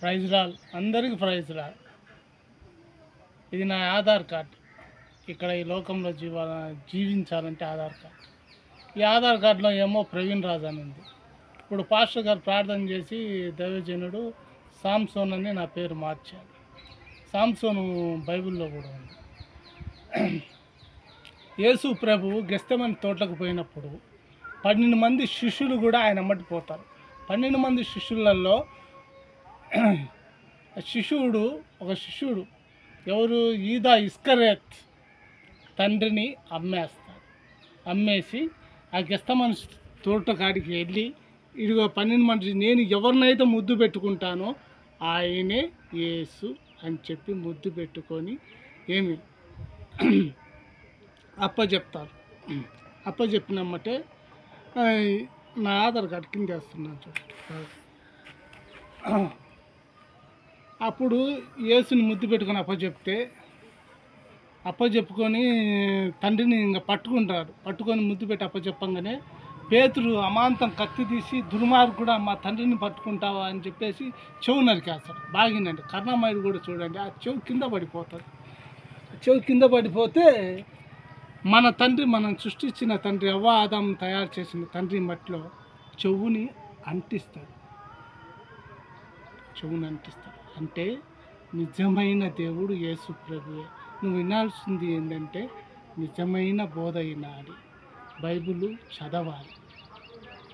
Praise Lal అందరికీ praise Lal. ఇది నా ఆధార్ కార్డ్. ఇక్కడ ఈ లోకంలో జీవించాలంటే ఆధార్ కార్డ్. ఈ ఆధార్ కార్డులో ఏమో ప్రవీణ్ రాజు అని ఉంది. ఇప్పుడు పాస్టర్ గారు ప్రార్థన చేసి దైవజనుడు సామ్సోన్ అని నా పేరు మార్చాడు. సామ్సోను బైబిల్లో కూడా ఉంది. యేసు ప్రభువు గెస్తమని తోటలకు పోయినప్పుడు 12 మంది శిష్యులు కూడా ఆయన అమ్మటి పోతారు. 12 మంది శిష్యులలో ఒక శిష్యుడు ఎవరు, ఈదా ఇస్కరేత్ తండ్రిని అమ్మేసి ఆ గెస్తమని తోట కాడికి వెళ్ళి, ఇదిగో 12 మంది, నేను ఎవరినైతే ముద్దు పెట్టుకుంటానో ఆయనే యేసు అని చెప్పి ముద్దు పెట్టుకొని ఏమి అప్పచెప్తారు. అప్పచెప్పినమ్మటే నా ఆధార్ కార్డు కింద వేస్తున్నాను చూడండి. అప్పుడు యేసుని ముద్దు పెట్టుకొని అప్పచెప్పుకొని తండ్రిని ఇంకా పట్టుకొని ముద్దు పెట్టి అప్పచెప్పంగానే పేతురు అమాంతం కత్తి తీసి, దుర్మార్గుడా మా తండ్రిని పట్టుకుంటావా అని చెప్పేసి చెవు నరికేస్తాడు. బాగినండి కర్ణమయుడు కూడా చూడండి, ఆ చెవు కింద పడిపోతుంది. చెవు కింద పడిపోతే మన తండ్రి, మనం సృష్టించిన తండ్రి, అవ్వ ఆదాం తయారు చేసిన తండ్రి మట్టిలో చెవుని అంటిస్తాడు. అంటే నిజమైన దేవుడు యేసు ప్రభువే. నువ్వు వినాల్సింది ఏంటంటే నిజమైన బోధ వినాలి, బైబిల్ చదవాలి.